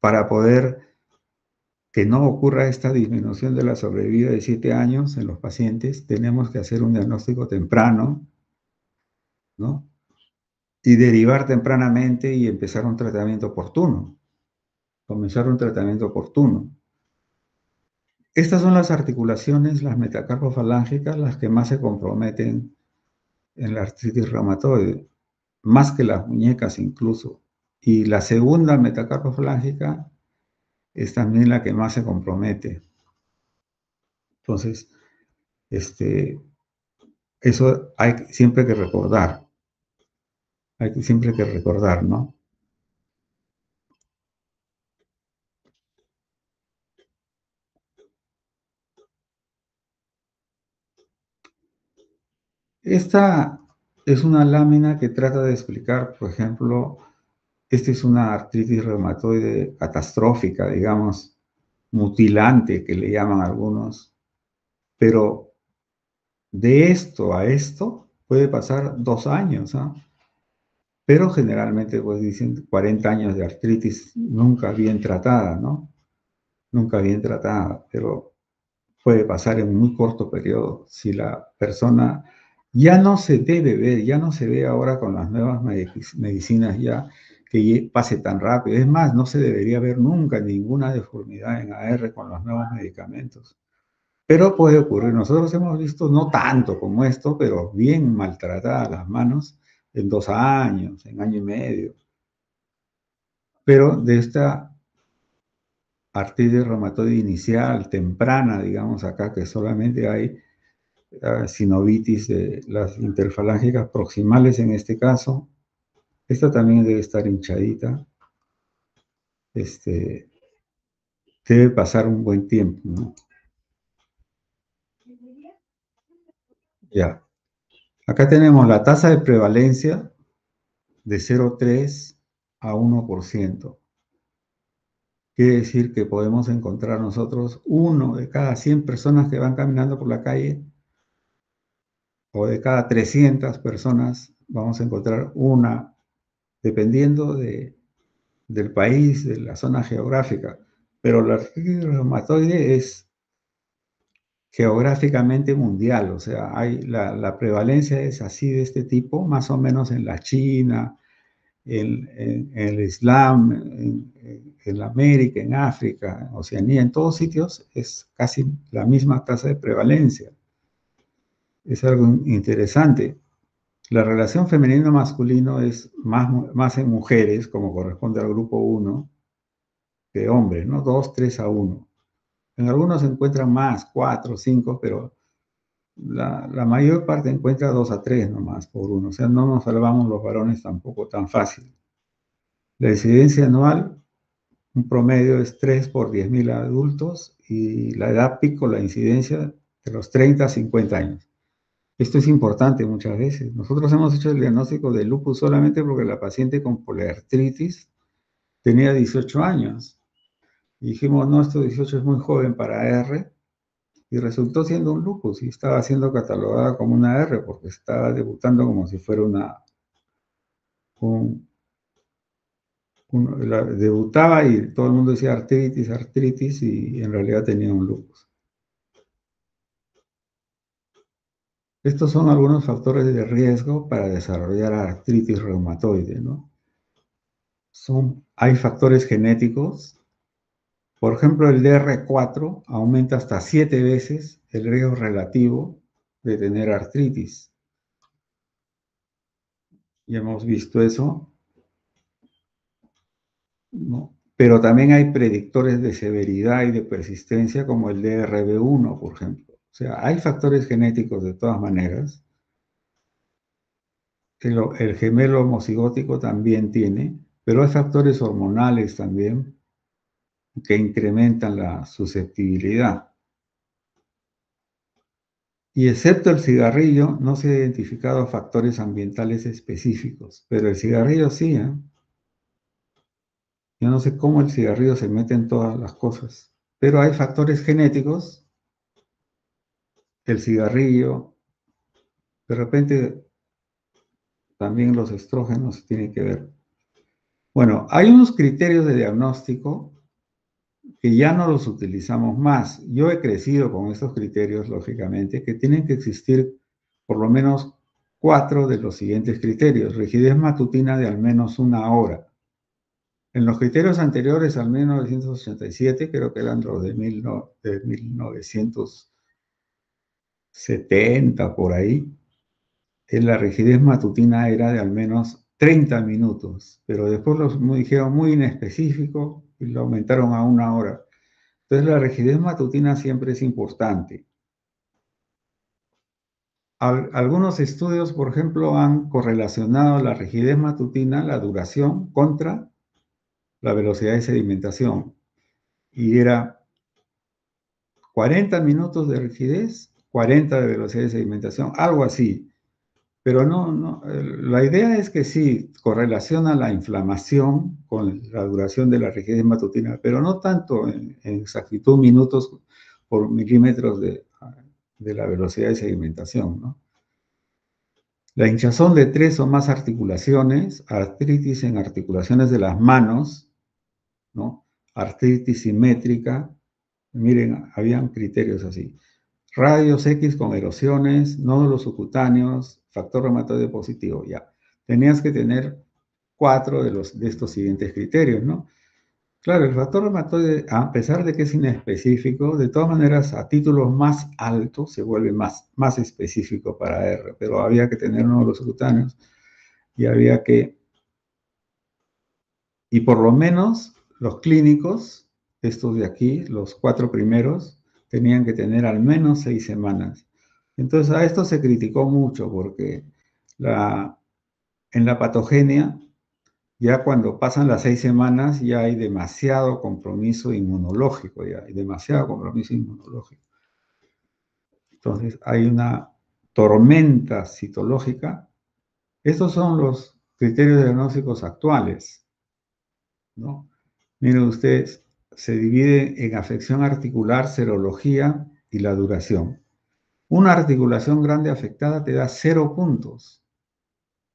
para poder que no ocurra esta disminución de la sobrevida de 7 años en los pacientes, tenemos que hacer un diagnóstico temprano, ¿no? Y derivar tempranamente y empezar un tratamiento oportuno, comenzar un tratamiento oportuno. Estas son las articulaciones, las metacarpofalángicas, las que más se comprometen en la artritis reumatoide, más que las muñecas incluso. Y la segunda metacarpofalángica es también la que más se compromete. Entonces, eso hay siempre que recordar, siempre que recordar, ¿no? Esta es una lámina que trata de explicar, por ejemplo, esta es una artritis reumatoide catastrófica, digamos, mutilante, que le llaman algunos, pero de esto a esto puede pasar 2 años, ¿ah? Pero generalmente, pues dicen 40 años de artritis nunca bien tratada, ¿no? Nunca bien tratada, pero puede pasar en un muy corto periodo. Si la persona ya no se debe ver, ya no se ve ahora con las nuevas medicinas ya que pase tan rápido. Es más, no se debería ver nunca ninguna deformidad en AR con los nuevos medicamentos. Pero puede ocurrir. Nosotros hemos visto, no tanto como esto, pero bien maltratadas las manos en 2 años, en año y medio. Pero de esta artritis reumatoide inicial, temprana, digamos acá, que solamente hay sinovitis de las interfalángicas proximales en este caso. Esta también debe estar hinchadita. Debe pasar un buen tiempo, ¿no? Ya. Acá tenemos la tasa de prevalencia de 0,3 a 1%. Quiere decir que podemos encontrar nosotros uno de cada 100 personas que van caminando por la calle, o de cada 300 personas vamos a encontrar una, dependiendo del país, de la zona geográfica. Pero la artritis reumatoide es geográficamente mundial, o sea, la prevalencia es así de este tipo, más o menos en la China, en el Islam, en la América, en África, en Oceanía, en todos sitios es casi la misma tasa de prevalencia. Es algo interesante. La relación femenino-masculino es más en mujeres, como corresponde al grupo 1, que hombres, ¿no? 2, 3 a 1. En algunos se encuentran más, 4, 5, pero la mayor parte encuentra 2 a 3 nomás por uno. O sea, no nos salvamos los varones tampoco tan fácil. La incidencia anual, un promedio es 3 por 10.000 adultos y la edad pico, la incidencia de los 30 a 50 años. Esto es importante muchas veces. Nosotros hemos hecho el diagnóstico de lupus solamente porque la paciente con poliartritis tenía 18 años. Y dijimos, no, esto 18 es muy joven para R, y resultó siendo un lupus y estaba siendo catalogada como una R porque estaba debutando como si fuera debutaba y todo el mundo decía artritis, artritis, y en realidad tenía un lupus. Estos son algunos factores de riesgo para desarrollar artritis reumatoide, ¿no? Hay factores genéticos. Por ejemplo, el DR4 aumenta hasta 7 veces el riesgo relativo de tener artritis. Ya hemos visto eso, ¿no? Pero también hay predictores de severidad y de persistencia como el DRB1, por ejemplo. O sea, hay factores genéticos de todas maneras. El gemelo homocigótico también tiene, pero hay factores hormonales también que incrementan la susceptibilidad. Y excepto el cigarrillo, no se han identificado factores ambientales específicos, pero el cigarrillo sí, ¿eh? Yo no sé cómo el cigarrillo se mete en todas las cosas, pero hay factores genéticos, el cigarrillo, de repente también los estrógenos tienen que ver. Bueno, hay unos criterios de diagnóstico que ya no los utilizamos más. Yo he crecido con estos criterios, lógicamente, que tienen que existir por lo menos 4 de los siguientes criterios. Rigidez matutina de al menos 1 hora. En los criterios anteriores, al 1987, creo que eran los de 1970, por ahí, en la rigidez matutina era de al menos 30 minutos, pero después los dijeron muy inespecífico y lo aumentaron a 1 hora. Entonces la rigidez matutina siempre es importante. Algunos estudios, por ejemplo, han correlacionado la rigidez matutina, la duración, contra la velocidad de sedimentación. Y era 40 minutos de rigidez, 40 de velocidad de sedimentación, algo así. Pero la idea es que sí, correlaciona la inflamación con la duración de la rigidez matutina, pero no tanto en exactitud minutos por milímetros de la velocidad de sedimentación, ¿no? La hinchazón de 3 o más articulaciones, artritis en articulaciones de las manos, ¿no? Artritis simétrica, miren, habían criterios así. Radios X con erosiones, nódulos subcutáneos, factor reumatoide positivo, ya. Tenías que tener 4 de estos siguientes criterios, ¿no? Claro, el factor reumatoide, a pesar de que es inespecífico, de todas maneras, a títulos más altos se vuelve más específico para R, pero había que tener nódulos subcutáneos y y por lo menos los clínicos, estos de aquí, los 4 primeros, tenían que tener al menos 6 semanas. Entonces a esto se criticó mucho porque en la patogenia, ya cuando pasan las 6 semanas, ya hay demasiado compromiso inmunológico, ya hay demasiado compromiso inmunológico. Entonces hay una tormenta citológica. Estos son los criterios diagnósticos actuales, ¿no? Miren ustedes, se divide en afección articular, serología y la duración. Una articulación grande afectada te da 0 puntos.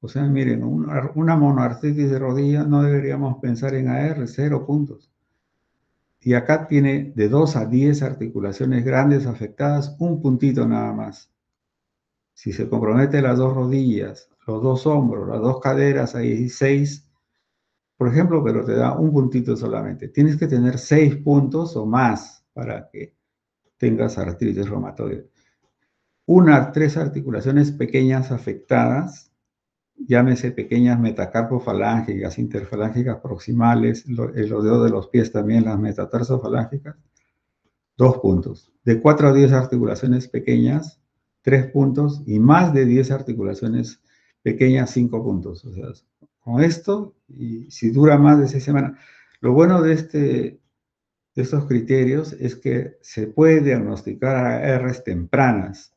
O sea, miren, una monoartritis de rodilla no deberíamos pensar en AR, 0 puntos. Y acá tiene de 2 a 10 articulaciones grandes afectadas, un puntito nada más. Si se compromete las 2 rodillas, los 2 hombros, las 2 caderas, hay 6, por ejemplo, pero te da un puntito solamente. Tienes que tener 6 puntos o más para que tengas artritis reumatoide. 3 articulaciones pequeñas afectadas, llámese pequeñas metacarpofalángicas, interfalángicas proximales, los dedos de los pies también, las metatarsofalángicas, 2 puntos. De 4 a 10 articulaciones pequeñas, 3 puntos, y más de 10 articulaciones pequeñas, 5 puntos. O sea, con esto, y si dura más de 6 semanas. Lo bueno de estos criterios es que se puede diagnosticar a Rs tempranas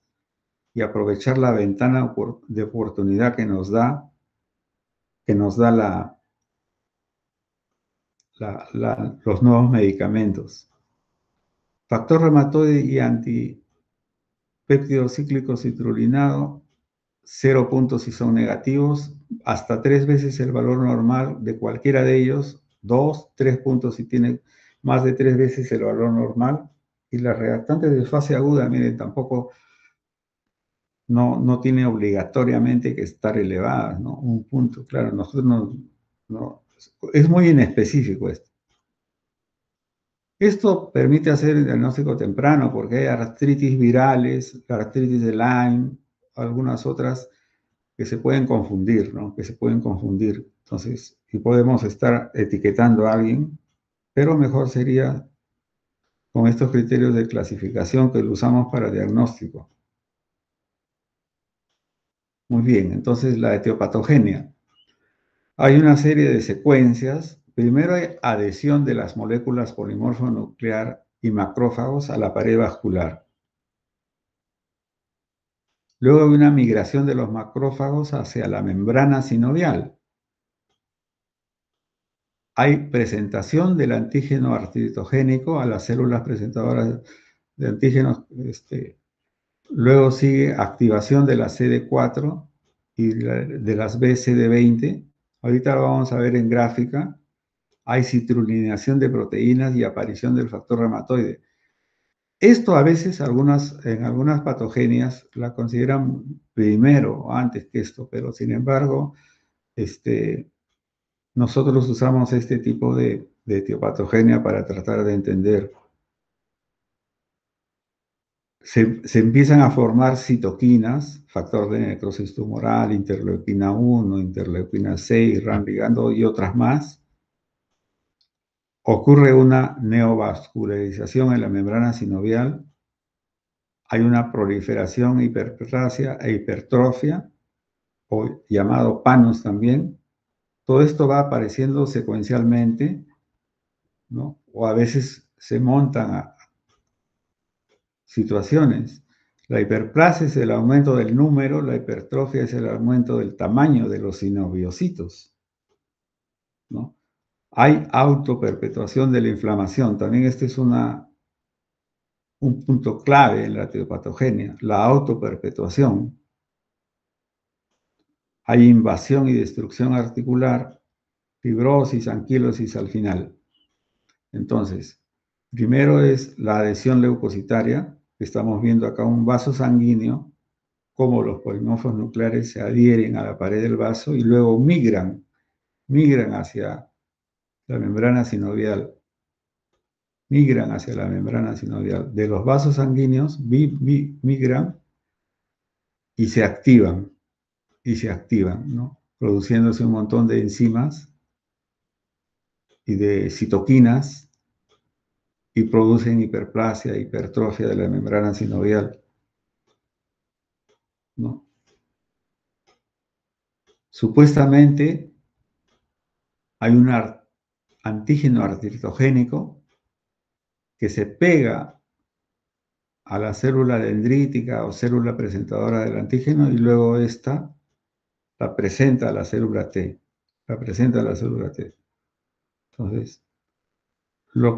y aprovechar la ventana de oportunidad que nos da los nuevos medicamentos. Factor reumatoide y antipéptido cíclico citrulinado, 0 puntos si son negativos, hasta 3 veces el valor normal de cualquiera de ellos, 2, 3 puntos si tiene más de 3 veces el valor normal. Y las reactantes de fase aguda, miren, tampoco no tiene obligatoriamente que estar elevadas, ¿no? Un punto, claro, nosotros es muy inespecífico esto. Esto permite hacer el diagnóstico temprano porque hay artritis virales, la artritis de Lyme, algunas otras que se pueden confundir, ¿no? Que se pueden confundir. Entonces, y podemos estar etiquetando a alguien, pero mejor sería con estos criterios de clasificación que lo usamos para diagnóstico. Muy bien, entonces la etiopatogenia. Hay una serie de secuencias. Primero hay adhesión de las moléculas polimorfo nuclear y macrófagos a la pared vascular. Luego hay una migración de los macrófagos hacia la membrana sinovial. Hay presentación del antígeno artritogénico a las células presentadoras de antígenos. Luego sigue activación de la CD4 y de las BCD20. Ahorita lo vamos a ver en gráfica. hay citrulinación de proteínas y aparición del factor reumatoide. Esto a veces en algunas patogenias la consideran primero o antes que esto, pero sin embargo, nosotros usamos este tipo de etiopatogenia para tratar de entender. Se empiezan a formar citoquinas, factor de necrosis tumoral, interleuquina 1, interleuquina 6, RAN ligando y otras más. Ocurre una neovascularización en la membrana sinovial. Hay una proliferación, hiperplasia e hipertrofia, o llamado PANOS también. Todo esto va apareciendo secuencialmente, ¿no? O a veces se montan situaciones. La hiperplasia es el aumento del número, la hipertrofia es el aumento del tamaño de los sinoviocitos, ¿no? Hay autoperpetuación de la inflamación. También este es un punto clave en la etiopatogenia, la autoperpetuación. Hay invasión y destrucción articular, fibrosis, anquilosis al final. Entonces, primero es la adhesión leucocitaria, que estamos viendo acá un vaso sanguíneo, cómo los polimorfos nucleares se adhieren a la pared del vaso y luego migran hacia la membrana sinovial, De los vasos sanguíneos migran y se activan, ¿no? Produciéndose un montón de enzimas y de citoquinas y producen hiperplasia, hipertrofia de la membrana sinovial, ¿no? Supuestamente hay un antígeno artritogénico que se pega a la célula dendrítica o célula presentadora del antígeno y luego esta la presenta a la célula T. Entonces, lo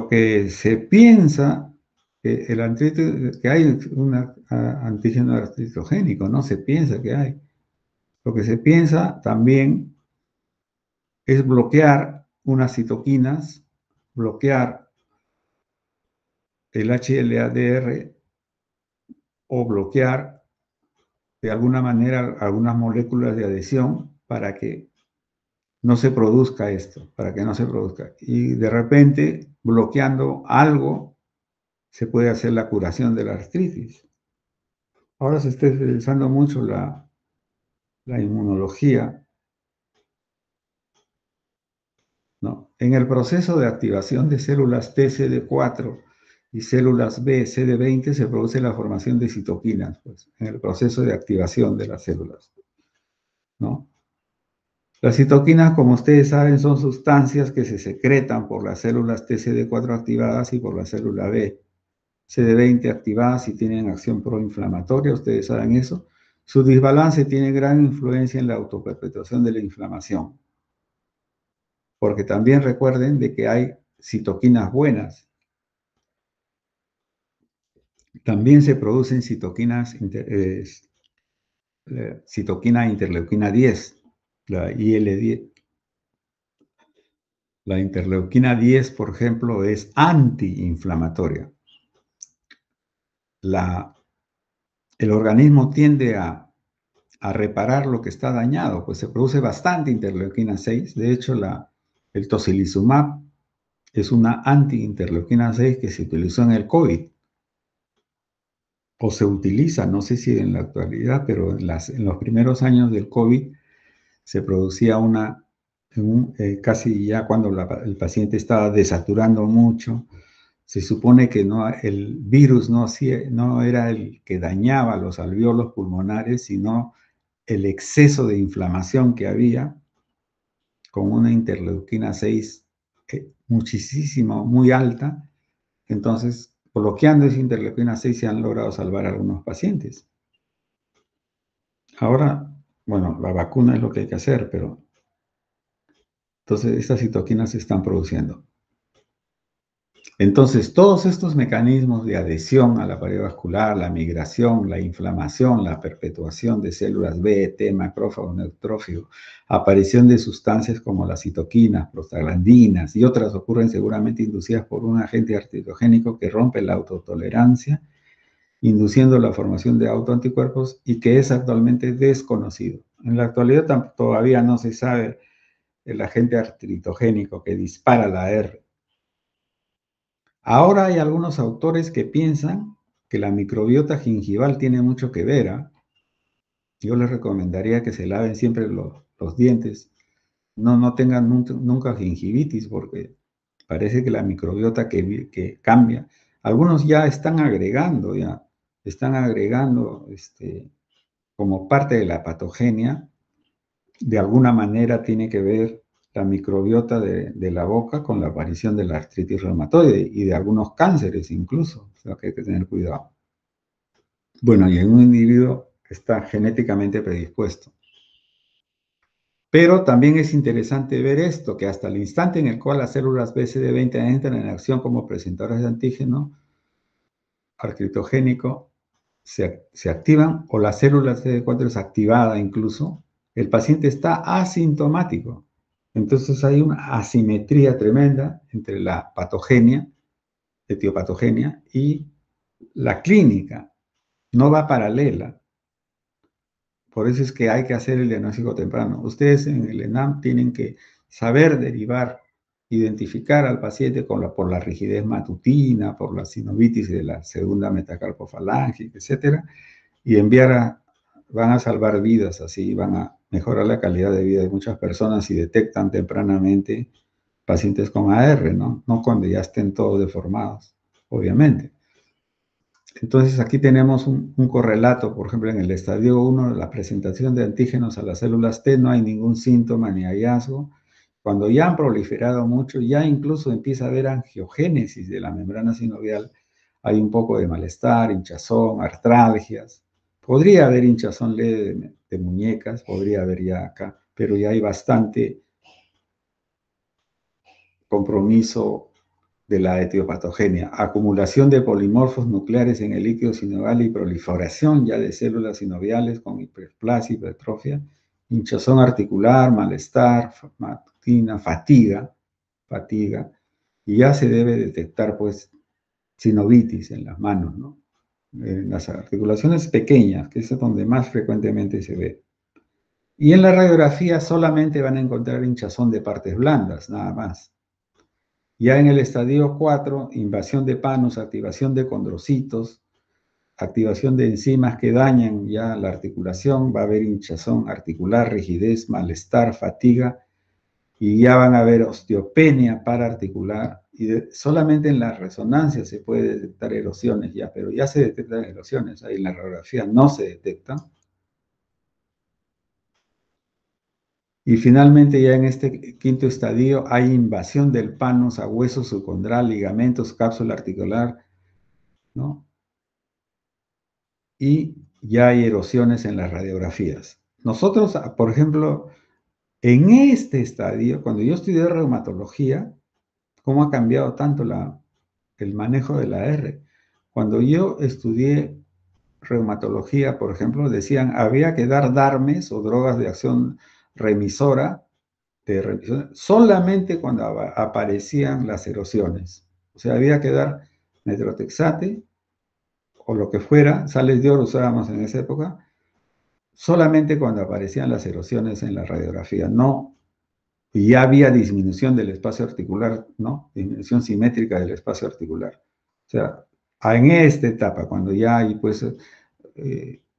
que se piensa que hay un antígeno artritogénico, no se piensa que hay. Lo que se piensa también es bloquear unas citoquinas, bloquear el HLA-DR o bloquear de alguna manera algunas moléculas de adhesión para que no se produzca esto, para que no se produzca. Y de repente, bloqueando algo, se puede hacer la curación de la artritis. Ahora se está utilizando mucho la inmunología, ¿no? En el proceso de activación de células T CD4 y células B CD20 se produce la formación de citoquinas, pues, en el proceso de activación de las células, ¿no? Las citoquinas, como ustedes saben, son sustancias que se secretan por las células TCD4 activadas y por la célula B CD20 activadas y tienen acción proinflamatoria, ustedes saben eso. Su desbalance tiene gran influencia en la autoperpetuación de la inflamación, porque también recuerden de que hay citoquinas buenas. También se producen citoquina interleuquina 10, la IL-10. La interleuquina 10, por ejemplo, es antiinflamatoria. El organismo tiende a reparar lo que está dañado, pues se produce bastante interleuquina 6. De hecho, el tocilizumab es una anti-interleuquina 6 que se utilizó en el COVID. O se utiliza, no sé si en la actualidad, pero en los primeros años del COVID se producía casi ya cuando el paciente estaba desaturando mucho. Se supone que el virus no era el que dañaba los alvéolos pulmonares, sino el exceso de inflamación que había con una interleuquina 6 muchísimo, muy alta. Entonces, bloqueando esa interleuquina 6 se han logrado salvar a algunos pacientes. Ahora, bueno, la vacuna es lo que hay que hacer, pero entonces estas citoquinas se están produciendo. Entonces, todos estos mecanismos de adhesión a la pared vascular, la migración, la inflamación, la perpetuación de células B, T, macrófagos, neutrófilos, aparición de sustancias como las citoquinas, prostaglandinas y otras ocurren seguramente inducidas por un agente artritogénico que rompe la autotolerancia, induciendo la formación de autoanticuerpos y que es actualmente desconocido. En la actualidad todavía no se sabe el agente artritogénico que dispara la R. Ahora hay algunos autores que piensan que la microbiota gingival tiene mucho que ver, ¿eh? Yo les recomendaría que se laven siempre los dientes, no tengan nunca gingivitis, porque parece que la microbiota que cambia. Algunos ya están agregando como parte de la patogenia, de alguna manera tiene que ver la microbiota de la boca con la aparición de la artritis reumatoide y de algunos cánceres incluso, o sea que hay que tener cuidado. Bueno, y en un individuo que está genéticamente predispuesto. Pero también es interesante ver esto, que hasta el instante en el cual las células BCD20 entran en acción como presentadoras de antígeno artritogénico, se activan o la célula CD4 es activada incluso, el paciente está asintomático. Entonces hay una asimetría tremenda entre la patogenia, etiopatogenia, y la clínica. No va paralela. Por eso es que hay que hacer el diagnóstico temprano. Ustedes en el ENAM tienen que saber derivar, identificar al paciente por la rigidez matutina, por la sinovitis de la segunda metacarpofalángica, etcétera, y van a salvar vidas, así van a mejorar la calidad de vida de muchas personas si detectan tempranamente pacientes con AR, ¿no? No cuando ya estén todos deformados, obviamente. Entonces aquí tenemos un correlato, por ejemplo, en el estadio 1, la presentación de antígenos a las células T, no hay ningún síntoma ni hallazgo. Cuando ya han proliferado mucho, ya incluso empieza a haber angiogénesis de la membrana sinovial, hay un poco de malestar, hinchazón, artralgias. Podría haber hinchazón leve de muñecas, podría haber ya acá, pero ya hay bastante compromiso de la etiopatogenia, acumulación de polimorfos nucleares en el líquido sinovial y proliferación ya de células sinoviales con hiperplasia, hipertrofia, hinchazón articular, malestar, matutina, fatiga, y ya se debe detectar pues sinovitis en las manos, ¿no? En las articulaciones pequeñas, que es donde más frecuentemente se ve. Y en la radiografía solamente van a encontrar hinchazón de partes blandas, nada más. Ya en el estadio 4, invasión de panos, activación de condrocitos, activación de enzimas que dañan ya la articulación, va a haber hinchazón articular, rigidez, malestar, fatiga, y ya van a haber osteopenia paraarticular. Y solamente en la resonancia se puede detectar erosiones ya, pero ya se detectan erosiones, ahí en la radiografía no se detectan. Y finalmente ya en este quinto estadio hay invasión del panos a hueso subcondral, ligamentos, cápsula articular, ¿no? Y ya hay erosiones en las radiografías. Nosotros, por ejemplo, en este estadio, cuando yo estudié reumatología, ¿cómo ha cambiado tanto el manejo de la R? Cuando yo estudié reumatología, por ejemplo, decían había que dar DARMES o drogas de acción remisora, solamente cuando aparecían las erosiones. O sea, había que dar metrotexate o lo que fuera, sales de oro usábamos en esa época, solamente cuando aparecían las erosiones en la radiografía, no, y ya había disminución del espacio articular, ¿no? Disminución simétrica del espacio articular. O sea, en esta etapa, cuando ya hay pues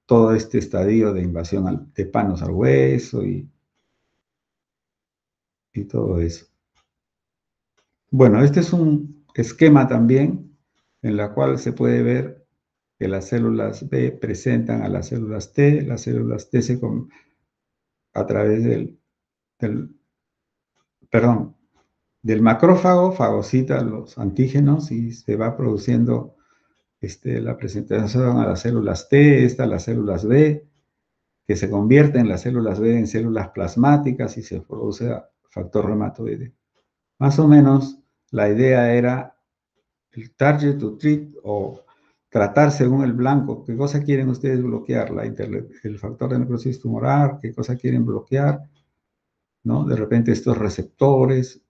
todo este estadio de invasión de panos al hueso y todo eso. Bueno, este es un esquema también en la cual se puede ver que las células B presentan a las células T a través perdón, del macrófago fagocita los antígenos y se va produciendo la presentación a las células T, las células B, que se convierten las células B en células plasmáticas y se produce factor reumatoide. Más o menos la idea era el target to treat o tratar según el blanco. ¿Qué cosa quieren ustedes bloquear? El factor de necrosis tumoral, ¿qué cosa quieren bloquear? ¿No? De repente estos receptores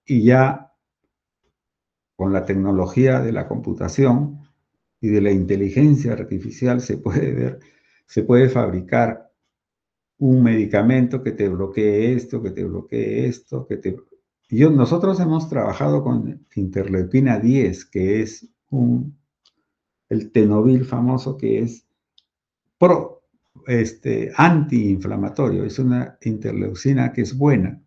y ya con la tecnología de la computación y de la inteligencia artificial se puede fabricar un medicamento que te bloquee esto, que te bloquee esto, nosotros hemos trabajado con interleuquina 10, que es el Tenovil famoso, que es pro, antiinflamatorio, es una interleucina que es buena,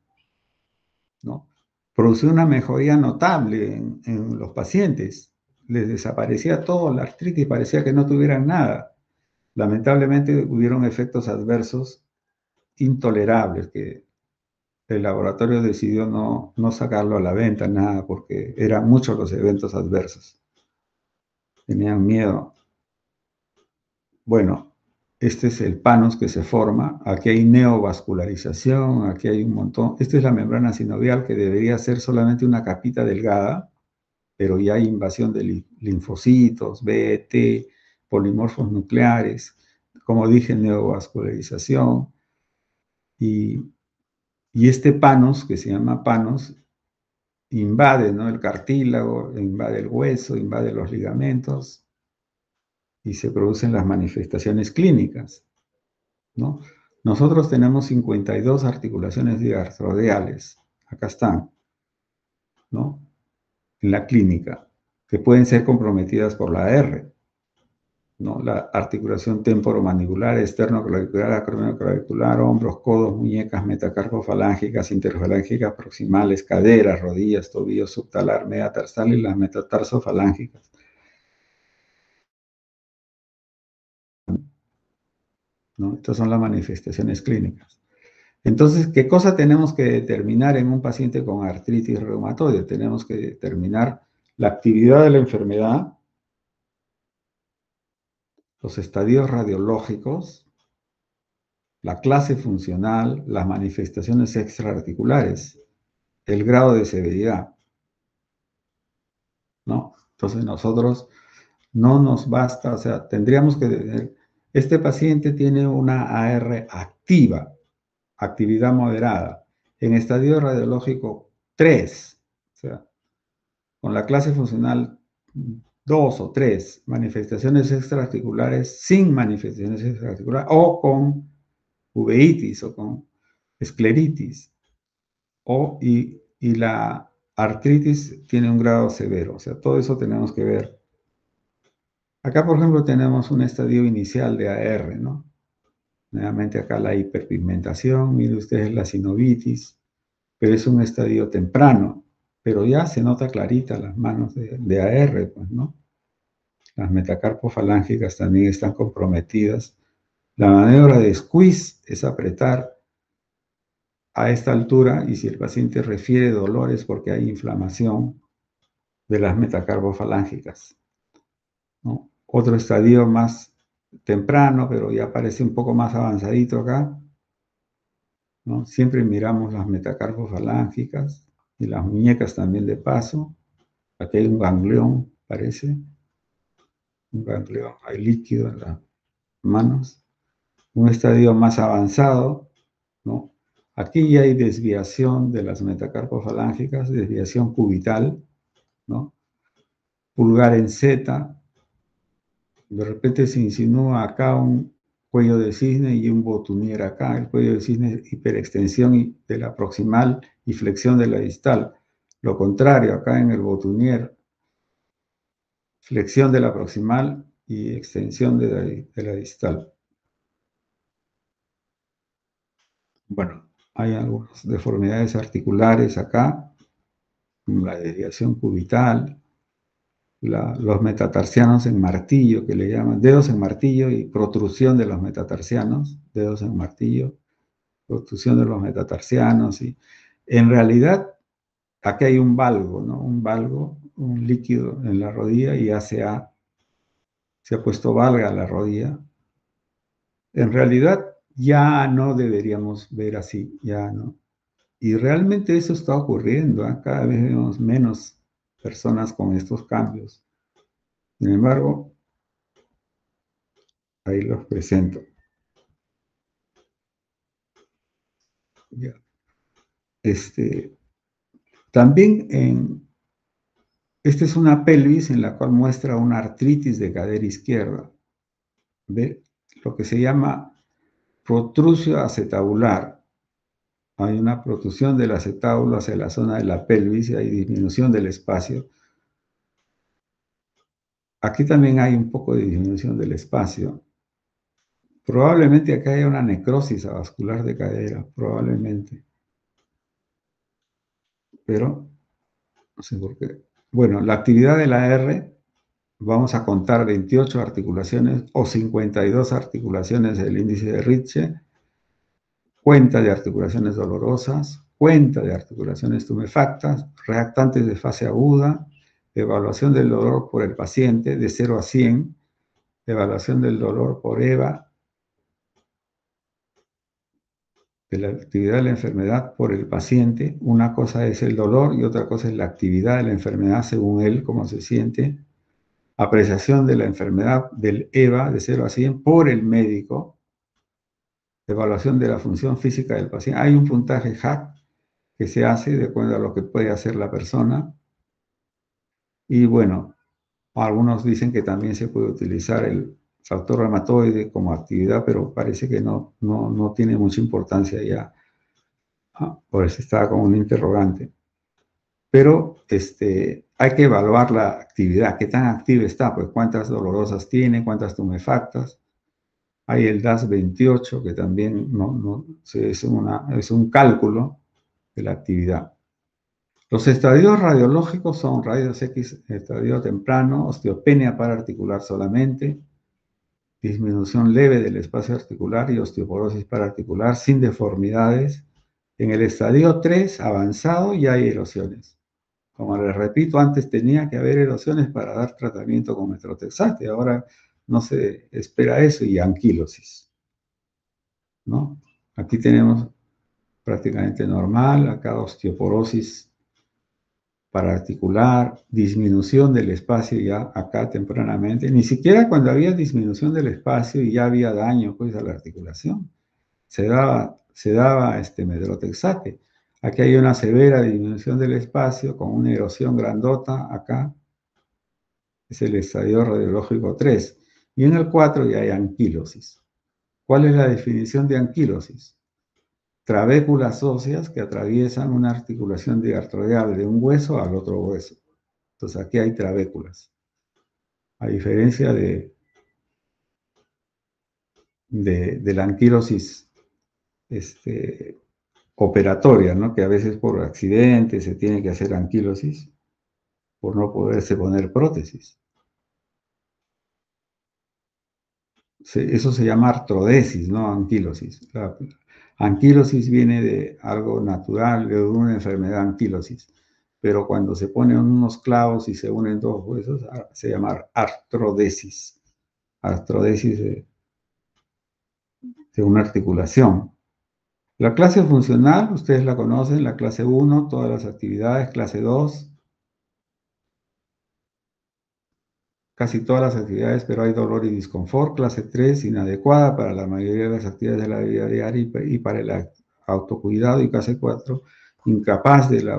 ¿no? Produce una mejoría notable en los pacientes. Les desaparecía todo, la artritis parecía que no tuvieran nada. Lamentablemente hubieron efectos adversos intolerables que el laboratorio decidió no sacarlo a la venta, nada, porque eran muchos los eventos adversos. Tenían miedo. Bueno, este es el panos que se forma. Aquí hay neovascularización, aquí hay un montón. Esta es la membrana sinovial que debería ser solamente una capita delgada, pero ya hay invasión de linfocitos, B, T, polimorfos nucleares, como dije, neovascularización. Y este panos, que se llama panos, invade, ¿no?, el cartílago, invade el hueso, invade los ligamentos y se producen las manifestaciones clínicas, ¿no? Nosotros tenemos 52 articulaciones diartrodeales, acá están, ¿no?, en la clínica, que pueden ser comprometidas por la R, ¿no? La articulación temporomandibular, esternoclavicular, acromioclavicular, hombros, codos, muñecas, metacarpofalángicas, interfalángicas proximales, caderas, rodillas, tobillos, subtalar, metatarsal y las metatarsofalángicas, ¿no? Estas son las manifestaciones clínicas. Entonces, ¿qué cosa tenemos que determinar en un paciente con artritis reumatoide? Tenemos que determinar la actividad de la enfermedad, los estadios radiológicos, la clase funcional, las manifestaciones extraarticulares, el grado de severidad, ¿no? Entonces nosotros no nos basta, o sea, tendríamos que tener, este paciente tiene una AR activa, actividad moderada, en estadio radiológico 3, o sea, con la clase funcional 2 o 3, manifestaciones extraarticulares, sin manifestaciones extraarticulares, o con uveitis o con escleritis, y la artritis tiene un grado severo, o sea, todo eso tenemos que ver. Acá, por ejemplo, tenemos un estadio inicial de AR, ¿no? Nuevamente acá la hiperpigmentación, mire ustedes la sinovitis, pero es un estadio temprano, pero ya se nota clarita las manos de AR, pues, ¿no? Las metacarpofalángicas también están comprometidas. La maniobra de squeeze es apretar a esta altura y si el paciente refiere dolor es porque hay inflamación de las metacarpofalángicas, ¿no? Otro estadio más temprano, pero ya parece un poco más avanzadito acá, ¿no? Siempre miramos las metacarpofalángicas y las muñecas también de paso. Aquí hay un ganglión, parece, un ganglión, hay líquido en las manos. Un estadio más avanzado, ¿no? Aquí ya hay desviación de las metacarpofalángicas, desviación cubital, ¿no? Pulgar en Z, de repente se insinúa acá un cuello de cisne y un botunier acá, el cuello de cisne es hiperextensión de la proximal y flexión de la distal. Lo contrario, acá en el botunier, flexión de la proximal y extensión de la distal. Bueno, hay algunas deformidades articulares acá, la desviación cubital, los metatarsianos en martillo, que le llaman dedos en martillo y protrusión de los metatarsianos, dedos en martillo, protrusión de los metatarsianos. Y en realidad, aquí hay un valgo, ¿no? Un valgo, un líquido en la rodilla y ya se ha puesto valga a la rodilla. En realidad, ya no deberíamos ver así, ya no. Y realmente eso está ocurriendo, ¿eh? Cada vez vemos menos personas con estos cambios. Sin embargo, ahí los presento. Ya. También esta es una pelvis en la cual muestra una artritis de cadera izquierda. ¿Ve? Lo que se llama protrusio acetabular. Hay una protrusión del acetábulo hacia la zona de la pelvis y hay disminución del espacio. Aquí también hay un poco de disminución del espacio. Probablemente acá haya una necrosis avascular de cadera, probablemente. Pero no sé por qué. Bueno, la actividad de la R, vamos a contar 28 articulaciones o 52 articulaciones del índice de Ritchie, cuenta de articulaciones dolorosas, cuenta de articulaciones tumefactas, reactantes de fase aguda, evaluación del dolor por el paciente de 0 a 100, evaluación del dolor por EVA, de la actividad de la enfermedad por el paciente. Una cosa es el dolor y otra cosa es la actividad de la enfermedad según él, cómo se siente. Apreciación de la enfermedad del EVA de 0 a 100 por el médico. Evaluación de la función física del paciente. Hay un puntaje HAC que se hace de acuerdo a lo que puede hacer la persona. Y bueno, algunos dicen que también se puede utilizar el factor reumatoide como actividad, pero parece que no tiene mucha importancia ya. Por eso estaba como un interrogante. Pero hay que evaluar la actividad, qué tan activa está, pues cuántas dolorosas tiene, cuántas tumefactas. Hay el DAS-28, que también es un cálculo de la actividad. Los estadios radiológicos son rayos X, estadio temprano, osteopenia paraarticular solamente, disminución leve del espacio articular y osteoporosis paraarticular sin deformidades. En el estadio 3 avanzado ya hay erosiones. Como les repito, antes tenía que haber erosiones para dar tratamiento con metrotexate, ahora no se espera eso y anquilosis, ¿no? Aquí tenemos prácticamente normal, acá osteoporosis paraarticular, disminución del espacio ya acá tempranamente, ni siquiera cuando había disminución del espacio y ya había daño pues a la articulación, se daba metrotexate. Aquí hay una severa disminución del espacio con una erosión grandota acá, es el estadio radiológico 3, y en el 4 ya hay anquilosis. ¿Cuál es la definición de anquilosis? Trabéculas óseas que atraviesan una articulación diartroidal de un hueso al otro hueso. Entonces aquí hay trabéculas. A diferencia de la anquilosis operatoria, ¿no? Que a veces por accidente se tiene que hacer anquilosis por no poderse poner prótesis. Eso se llama artrodesis, no anquilosis. La anquilosis viene de algo natural, de una enfermedad anquilosis. Pero cuando se ponen unos clavos y se unen dos huesos, se llama artrodesis. Artrodesis de una articulación. La clase funcional, ustedes la conocen, la clase 1, todas las actividades, clase 2, casi todas las actividades, pero hay dolor y disconfort. Clase 3, inadecuada para la mayoría de las actividades de la vida diaria y para el autocuidado. Y clase 4, incapaz de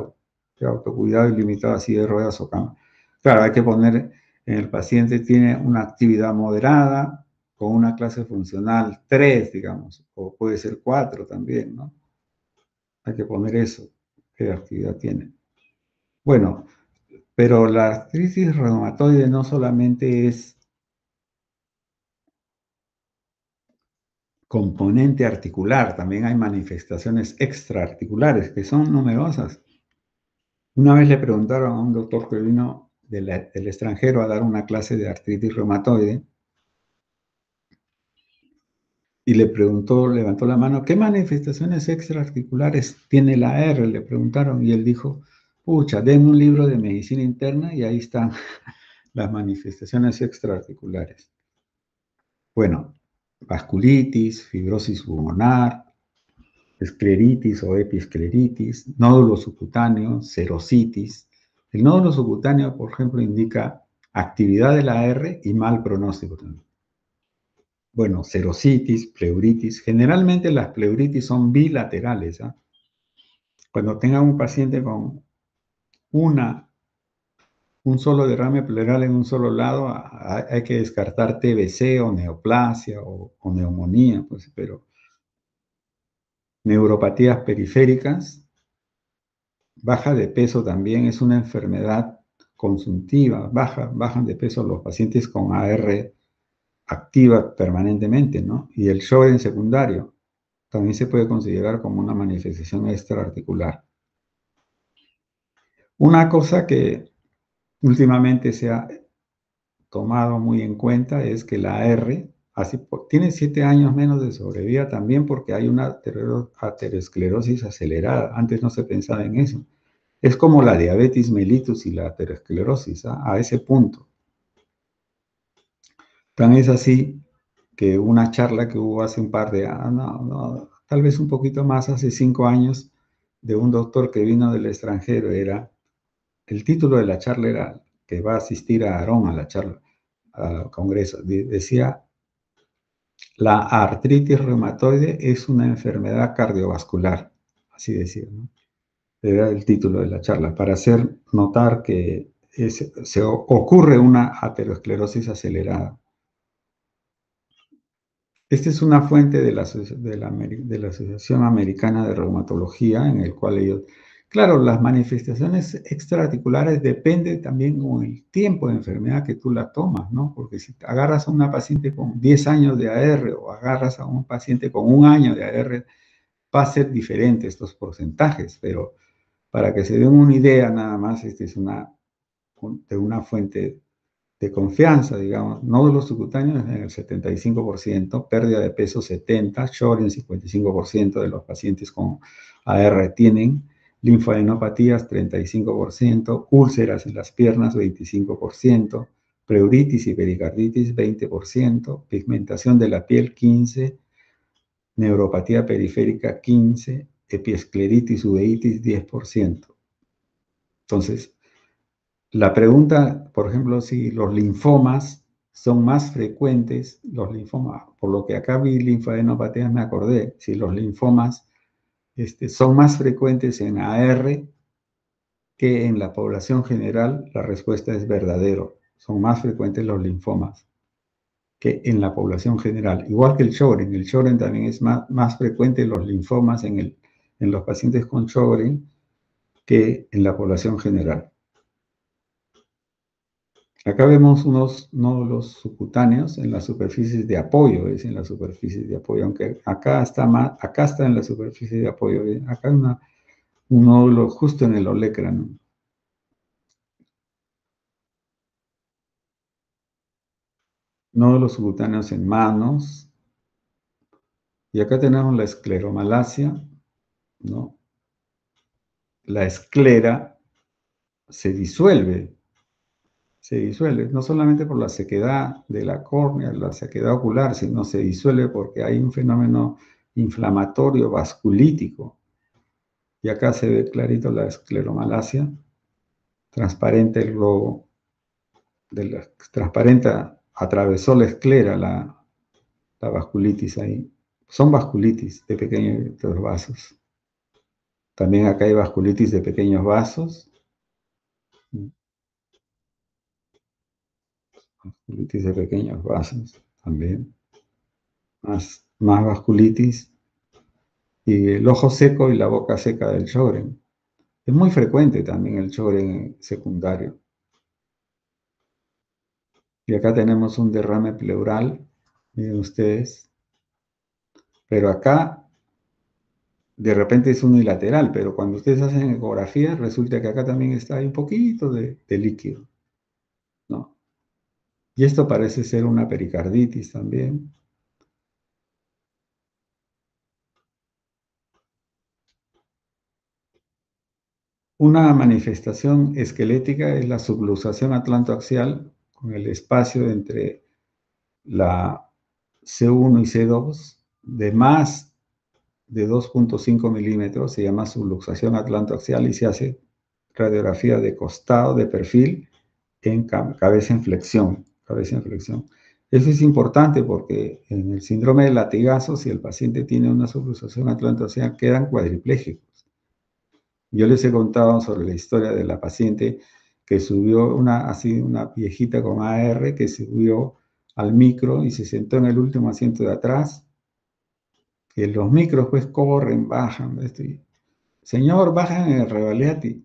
autocuidado y limitado a silla de ruedas o cama. Claro, hay que poner en el paciente tiene una actividad moderada con una clase funcional 3, digamos, o puede ser 4 también, ¿no? Hay que poner eso, qué actividad tiene. Bueno, pero la artritis reumatoide no solamente es componente articular, también hay manifestaciones extraarticulares que son numerosas. Una vez le preguntaron a un doctor que vino del extranjero a dar una clase de artritis reumatoide y le preguntó, levantó la mano, ¿qué manifestaciones extraarticulares tiene la R? Le preguntaron y él dijo, pucha, den un libro de medicina interna y ahí están las manifestaciones extraarticulares. Bueno, vasculitis, fibrosis pulmonar, escleritis o episcleritis, nódulos subcutáneos, serositis, El nódulo subcutáneo, por ejemplo, indica actividad de la AR y mal pronóstico también. Bueno, serositis, pleuritis. Generalmente las pleuritis son bilaterales. ¿Ah? Cuando tenga un paciente con un solo derrame pleural en un solo lado, hay que descartar TBC o neoplasia o neumonía, pues, pero neuropatías periféricas, baja de peso también es una enfermedad consuntiva, bajan de peso los pacientes con AR activa permanentemente, ¿no? Y el Sjögren secundario también se puede considerar como una manifestación extraarticular. Una cosa que últimamente se ha tomado muy en cuenta es que la AR tiene 7 años menos de sobrevida también porque hay una aterosclerosis acelerada. Antes no se pensaba en eso. Es como la diabetes mellitus y la aterosclerosis, ¿ah? A ese punto. Tan es así que una charla que hubo hace un par de años, tal vez un poquito más, hace 5 años, de un doctor que vino del extranjero, el título de la charla era que va a asistir a Aarón a la charla, al congreso. Decía, la artritis reumatoide es una enfermedad cardiovascular, así decía, ¿no? Era el título de la charla, para hacer notar que se ocurre una aterosclerosis acelerada. Esta es una fuente de la Asociación Americana de Reumatología, en el cual ellos, claro, las manifestaciones extraarticulares dependen también con el tiempo de enfermedad que tú la tomas, ¿no? Porque si agarras a una paciente con 10 años de AR o agarras a un paciente con 1 año de AR, va a ser diferente estos porcentajes, pero para que se den una idea nada más, esta es de una fuente de confianza, digamos, nódulos subcutáneos en el 75%, pérdida de peso 70%, Sjögren 55% de los pacientes con AR tienen, linfadenopatías 35%, úlceras en las piernas 25%, pleuritis y pericarditis 20%, pigmentación de la piel 15%, neuropatía periférica 15%, epiescleritis, uveitis 10%. Entonces, la pregunta, por ejemplo, si los linfomas son más frecuentes, los linfomas, por lo que acá vi linfadenopatías me acordé, si los linfomas son más frecuentes en AR que en la población general, la respuesta es verdadero. Son más frecuentes los linfomas que en la población general. Igual que el Sjögren también es más frecuente los linfomas en los pacientes con Sjögren que en la población general. Acá vemos unos nódulos subcutáneos en las superficies de apoyo, es en las superficies de apoyo, aunque acá está en la superficie de apoyo, ¿eh? Acá hay un nódulo justo en el olecrano. Nódulos subcutáneos en manos, y acá tenemos la escleromalacia, ¿no? La esclera se disuelve, no solamente por la sequedad de la córnea, la sequedad ocular, sino se disuelve porque hay un fenómeno inflamatorio vasculítico. Y acá se ve clarito la escleromalacia, transparente el globo, transparente, atravesó la esclera la vasculitis ahí. Son vasculitis de pequeños vasos. También acá hay vasculitis de pequeños vasos. Vasculitis de pequeños vasos también. Más vasculitis. Y el ojo seco y la boca seca del Sjögren. Es muy frecuente también el Sjögren secundario. Y acá tenemos un derrame pleural, miren ustedes. Pero acá de repente es unilateral, pero cuando ustedes hacen ecografía resulta que acá también está un poquito de líquido, ¿no? Y esto parece ser una pericarditis también. Una manifestación esquelética es la subluxación atlantoaxial con el espacio entre la C1 y C2 de más de 2.5 milímetros, se llama subluxación atlantoaxial y se hace radiografía de costado, de perfil, en cabeza en flexión, Eso es importante porque en el síndrome de latigazo, si el paciente tiene una subluxación atlantoaxial, quedan cuadriplégicos. Yo les he contado sobre la historia de la paciente que subió una viejita con AR que subió al micro y se sentó en el último asiento de atrás, que los micros pues corren, bajan, señor, bajan en el Revaliati.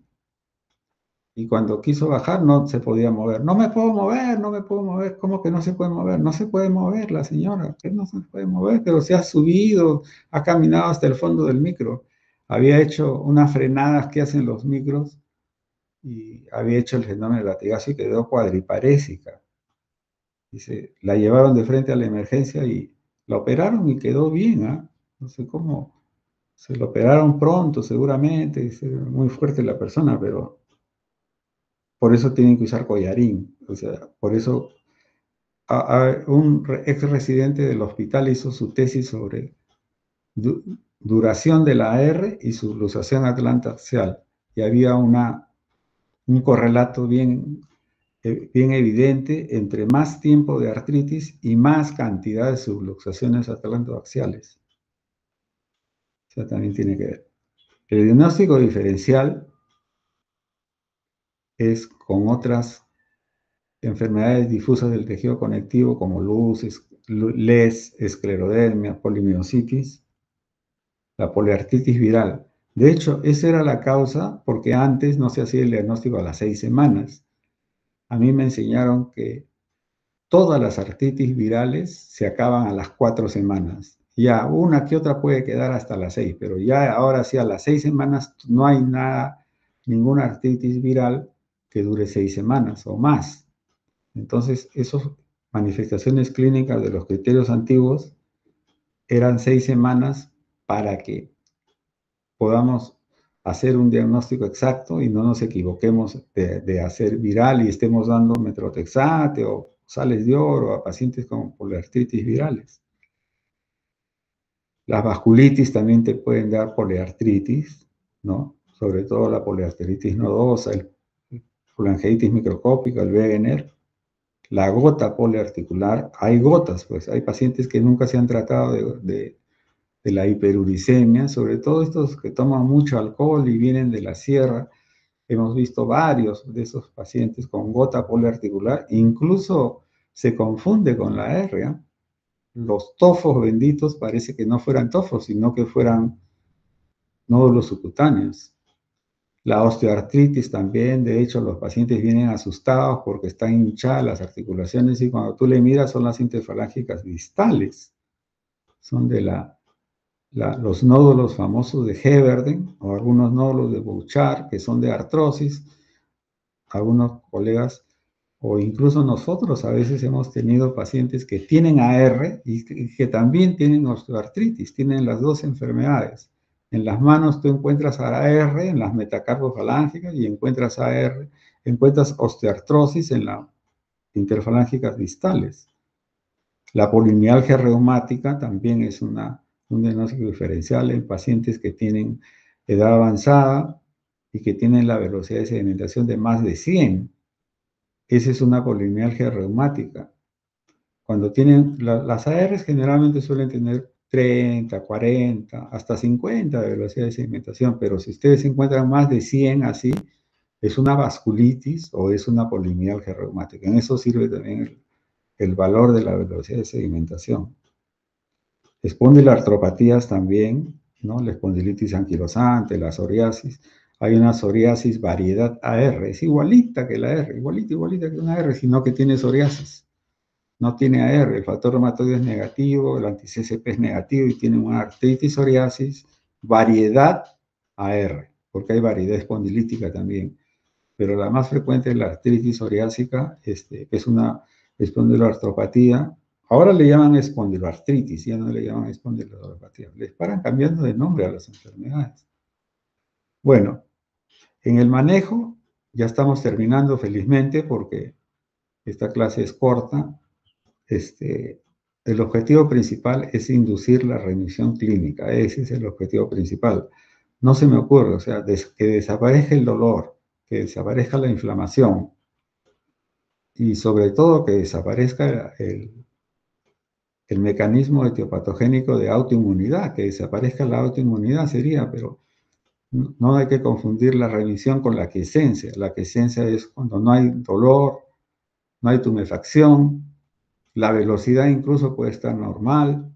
Y cuando quiso bajar no se podía mover. No me puedo mover, no me puedo mover. ¿Cómo que no se puede mover? No se puede mover la señora. ¿Qué no se puede mover? Pero se ha subido, ha caminado hasta el fondo del micro. Había hecho unas frenadas que hacen los micros y había hecho el fenómeno de latigazo y quedó cuadriparésica. Dice, la llevaron de frente a la emergencia y la operaron y quedó bien, ¿ah? No sé cómo. Se lo operaron pronto, seguramente. Dice, muy fuerte la persona, pero por eso tienen que usar collarín. O sea, por eso un ex residente del hospital hizo su tesis sobre duración de la AR y su luxación atlantoaxial. Y había un correlato bien evidente entre más tiempo de artritis y más cantidad de subluxaciones atlantoaxiales. O sea, también tiene que ver. El diagnóstico diferencial es con otras enfermedades difusas del tejido conectivo como LES, esclerodermia, polimiositis, la poliartritis viral. De hecho, esa era la causa porque antes no se hacía el diagnóstico a las 6 semanas. A mí me enseñaron que todas las artritis virales se acaban a las 4 semanas. Ya una que otra puede quedar hasta las 6, pero ya ahora sí a las 6 semanas no hay nada, ninguna artritis viral que dure 6 semanas o más. Entonces, esas manifestaciones clínicas de los criterios antiguos eran 6 semanas para que podamos hacer un diagnóstico exacto y no nos equivoquemos de hacer viral y estemos dando metrotexate o sales de oro a pacientes con poliartritis virales. Las vasculitis también te pueden dar poliartritis, ¿no? Sobre todo la poliartritis nodosa, el colangitis microscópica, el Wegener. La gota poliarticular, hay gotas, pues hay pacientes que nunca se han tratado de la hiperuricemia, sobre todo estos que toman mucho alcohol y vienen de la sierra. Hemos visto varios de esos pacientes con gota poliarticular, incluso se confunde con la R. Los tofos benditos parece que no fueran tofos, sino que fueran nódulos subcutáneos. La osteoartritis también, de hecho, los pacientes vienen asustados porque están hinchadas las articulaciones y cuando tú le miras son las interfalángicas distales. Son de los nódulos famosos de Heberden o algunos nódulos de Bouchard que son de artrosis. Algunos colegas o incluso nosotros a veces hemos tenido pacientes que tienen AR y que también tienen osteoartritis, tienen las dos enfermedades. En las manos tú encuentras AR en las metacarpofalángicas y encuentras AR, encuentras osteoartrosis en las interfalángicas distales. La polimialgia reumática también es un diagnóstico diferencial en pacientes que tienen edad avanzada y que tienen la velocidad de sedimentación de más de 100. Esa es una polimialgia reumática. Cuando tienen, las ARs generalmente suelen tener 30, 40, hasta 50 de velocidad de sedimentación, pero si ustedes encuentran más de 100 así, es una vasculitis o es una polimialgia reumática. En eso sirve también el valor de la velocidad de sedimentación. Espondilartropatías también, ¿no? La espondilitis anquilosante, la psoriasis. Hay una psoriasis variedad AR, es igualita que la R, igualita que una R, sino que tiene psoriasis. No tiene AR, el factor reumatoide es negativo, el anti-CCP es negativo y tiene una artritis psoriasis, variedad AR, porque hay variedad espondilítica también. Pero la más frecuente es la artritis psoriásica, es una espondiloartropatía. Ahora le llaman espondiloartritis, ya no le llaman espondiloartropatía. Les paran cambiando de nombre a las enfermedades. Bueno, en el manejo ya estamos terminando felizmente porque esta clase es corta. El objetivo principal es inducir la remisión clínica. Ese es el objetivo principal. No se me ocurre, o sea, que desaparezca el dolor, que desaparezca la inflamación y sobre todo que desaparezca el mecanismo etiopatogénico de autoinmunidad, que desaparezca la autoinmunidad sería, pero no hay que confundir la remisión con la quiescencia. La quiescencia es cuando no hay dolor, no hay tumefacción, la velocidad incluso puede estar normal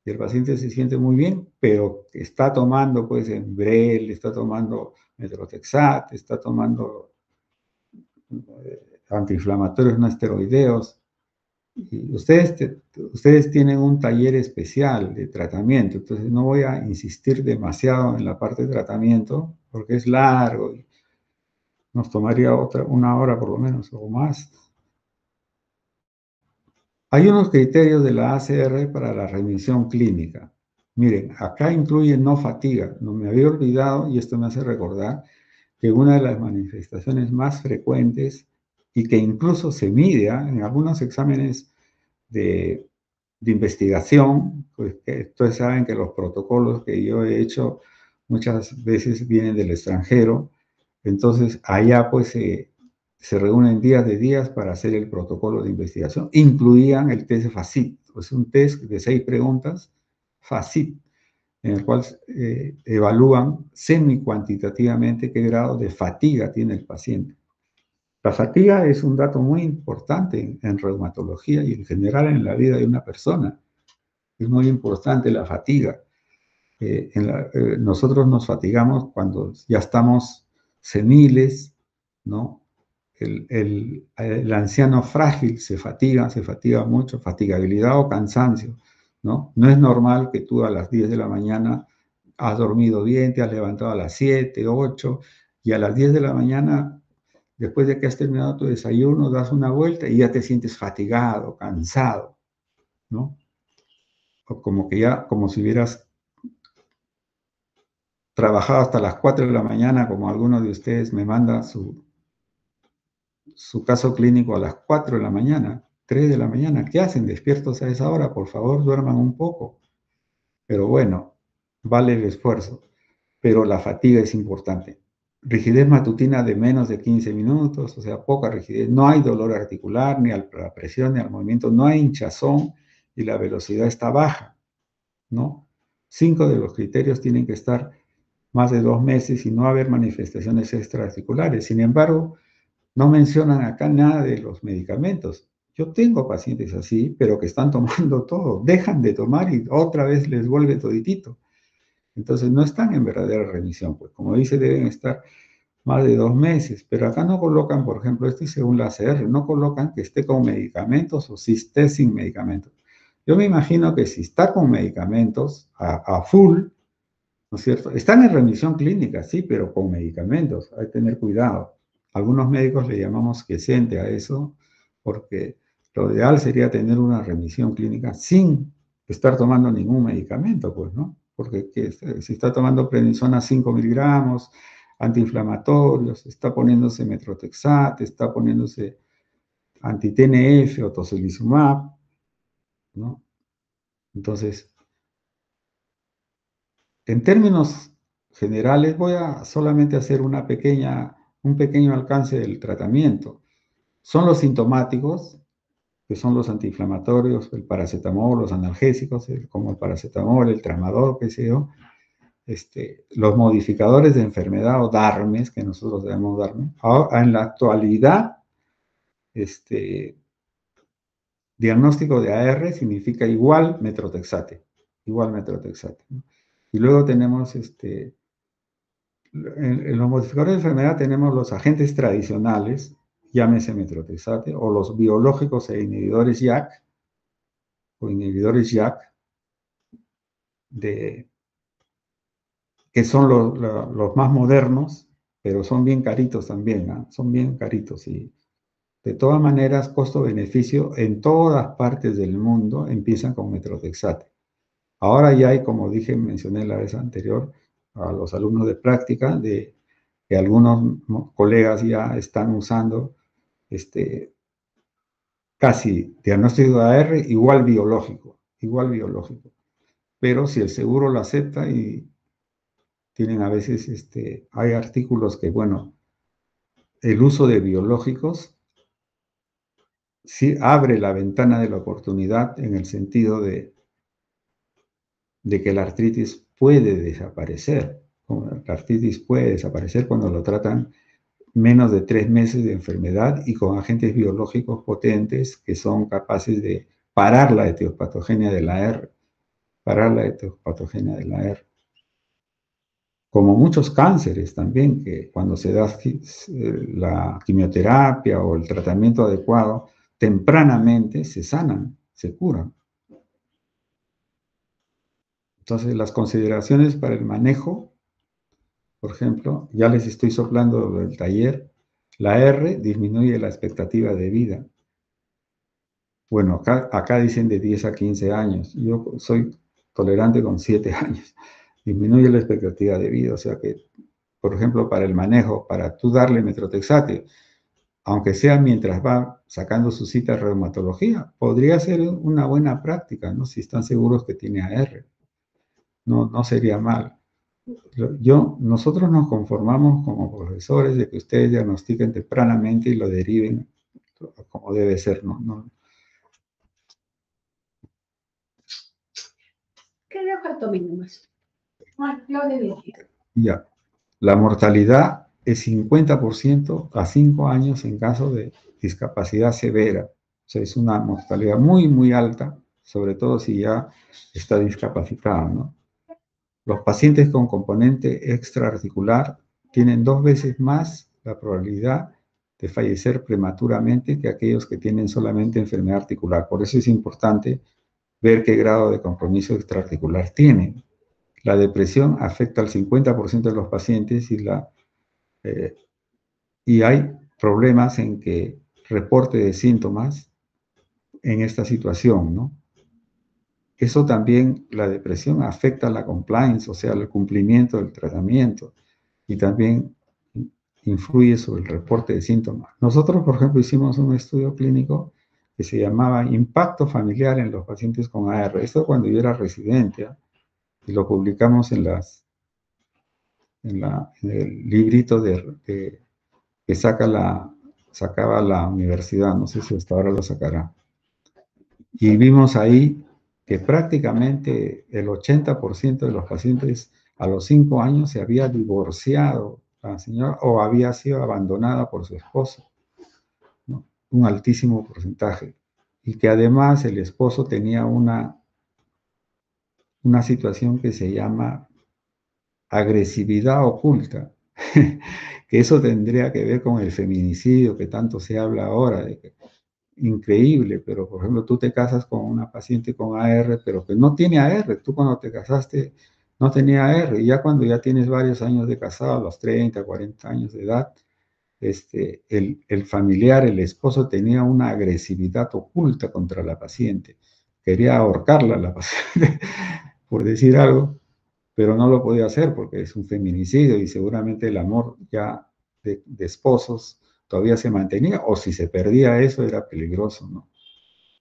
y el paciente se siente muy bien, pero está tomando pues Enbrel, está tomando Methotrexat, está tomando antiinflamatorios no esteroideos. Y ustedes tienen un taller especial de tratamiento, entonces no voy a insistir demasiado en la parte de tratamiento porque es largo y nos tomaría una hora por lo menos o más. Hay unos criterios de la ACR para la remisión clínica. Miren, acá incluye no fatiga. No me había olvidado, y esto me hace recordar, que una de las manifestaciones más frecuentes y que incluso se mide en algunos exámenes de, de investigación, pues que ustedes saben que los protocolos que yo he hecho muchas veces vienen del extranjero, entonces allá pues se reúnen días de días para hacer el protocolo de investigación. Incluían el test FACIT, pues un test de 6 preguntas, FACIT, en el cual evalúan semi-cuantitativamente qué grado de fatiga tiene el paciente. La fatiga es un dato muy importante en reumatología y en general en la vida de una persona. Es muy importante la fatiga. Nosotros nos fatigamos cuando ya estamos seniles, ¿no? El anciano frágil se fatiga mucho, fatigabilidad o cansancio, ¿no? No es normal que tú a las 10 de la mañana has dormido bien, te has levantado a las 7, 8, y a las 10 de la mañana, después de que has terminado tu desayuno, das una vuelta y ya te sientes fatigado, cansado, ¿no? O como que ya, como si hubieras trabajado hasta las 4 de la mañana, como alguno de ustedes me manda su caso clínico a las 4 de la mañana, 3 de la mañana. ¿Qué hacen despiertos a esa hora? Por favor, duerman un poco. Pero bueno, vale el esfuerzo. Pero la fatiga es importante. Rigidez matutina de menos de 15 minutos, o sea, poca rigidez. No hay dolor articular, ni a la presión, ni al movimiento. No hay hinchazón y la velocidad está baja, ¿no? 5 de los criterios tienen que estar más de 2 meses y no haber manifestaciones extraarticulares. Sin embargo, no mencionan acá nada de los medicamentos. Yo tengo pacientes así, pero que están tomando todo, dejan de tomar y otra vez les vuelve toditito. Entonces no están en verdadera remisión, pues como dice, deben estar más de 2 meses, pero acá no colocan, por ejemplo, esto y según la ACR, no colocan que esté con medicamentos o si esté sin medicamentos. Yo me imagino que si está con medicamentos a full, ¿no es cierto? Están en remisión clínica, sí, pero con medicamentos, hay que tener cuidado. Algunos médicos le llamamos quiescente a eso, porque lo ideal sería tener una remisión clínica sin estar tomando ningún medicamento, pues, ¿no? Porque si está tomando prednisona 5 miligramos, antiinflamatorios, está poniéndose Methotrexat, está poniéndose anti-TNF o tocilizumab, ¿no? Entonces, en términos generales, voy a solamente hacer un pequeño alcance del tratamiento. Son los sintomáticos, que son los antiinflamatorios, el paracetamol, los analgésicos, como el paracetamol, el tramadol, qué sé yo, los modificadores de enfermedad o DARMES, que nosotros debemos DARMES. Ahora, en la actualidad, diagnóstico de AR significa igual Methotrexate, ¿no? Y luego tenemos en los modificadores de enfermedad tenemos los agentes tradicionales, llámese Methotrexate, o los biológicos e inhibidores JAK, o inhibidores JAK, que son los más modernos, pero son bien caritos también, ¿eh? Son bien caritos. Y de todas maneras, costo-beneficio en todas partes del mundo empiezan con Methotrexate. Ahora ya hay, como dije, mencioné la vez anterior, a los alumnos de práctica, de que algunos colegas ya están usando casi diagnóstico de AR igual biológico. Pero si el seguro lo acepta y tienen a veces, hay artículos que, bueno, el uso de biológicos sí abre la ventana de la oportunidad en el sentido de que la artritis puede desaparecer. La artritis puede desaparecer cuando lo tratan menos de 3 meses de enfermedad y con agentes biológicos potentes que son capaces de parar la etiopatogenia de la R, parar la etiopatogenia de la R. Como muchos cánceres también, que cuando se da la quimioterapia o el tratamiento adecuado, tempranamente se sanan, se curan. Entonces, las consideraciones para el manejo, por ejemplo, ya les estoy soplando del taller, la R disminuye la expectativa de vida. Bueno, acá dicen de 10 a 15 años. Yo soy tolerante con 7 años. Disminuye la expectativa de vida. O sea que, por ejemplo, para el manejo, para tú darle metrotexate, aunque sea mientras va sacando su cita de reumatología, podría ser una buena práctica, ¿no? Si están seguros que tiene AR. No, no sería mal. Nosotros nos conformamos como profesores de que ustedes diagnostiquen tempranamente y lo deriven como debe ser, ¿no? ¿Qué le tomando más? Lo de Ya. La mortalidad es 50% a 5 años en caso de discapacidad severa. O sea, es una mortalidad muy, muy alta, sobre todo si ya está discapacitado, ¿no? Los pacientes con componente extraarticular tienen 2 veces más la probabilidad de fallecer prematuramente que aquellos que tienen solamente enfermedad articular. Por eso es importante ver qué grado de compromiso extraarticular tienen. La depresión afecta al 50% de los pacientes y hay problemas en que reporte de síntomas en esta situación, ¿no? Eso también, la depresión afecta la compliance, o sea, el cumplimiento del tratamiento y también influye sobre el reporte de síntomas. Nosotros, por ejemplo, hicimos un estudio clínico que se llamaba Impacto Familiar en los pacientes con AR. Esto cuando yo era residente, ¿eh? Y lo publicamos en el librito que sacaba la universidad, no sé si hasta ahora lo sacará. Y vimos ahí que prácticamente el 80% de los pacientes a los 5 años se había divorciado la señora o había sido abandonada por su esposo, ¿no? Un altísimo porcentaje. Y que además el esposo tenía una situación que se llama agresividad oculta, que eso tendría que ver con el feminicidio que tanto se habla ahora, increíble, pero por ejemplo tú te casas con una paciente con AR, pero que no tiene AR, tú cuando te casaste no tenía AR, y ya cuando ya tienes varios años de casado, a los 30, 40 años de edad, el familiar, el esposo tenía una agresividad oculta contra la paciente, quería ahorcarla la paciente, por decir algo, pero no lo podía hacer porque es un feminicidio y seguramente el amor ya de esposos todavía se mantenía, o si se perdía eso era peligroso, ¿no?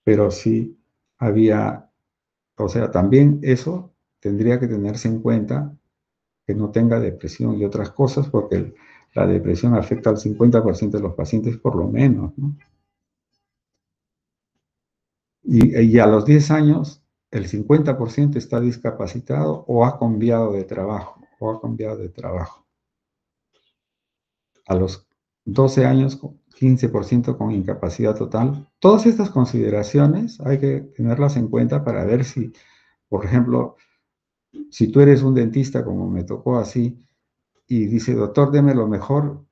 Pero sí había, o sea, también eso tendría que tenerse en cuenta, que no tenga depresión y otras cosas, porque la depresión afecta al 50% de los pacientes por lo menos, ¿no? Y a los 10 años, el 50% está discapacitado o ha cambiado de trabajo, A los 12 años, 15% con incapacidad total. Todas estas consideraciones hay que tenerlas en cuenta para ver si, por ejemplo, si tú eres un dentista, como me tocó así, y dice, doctor, deme lo mejor,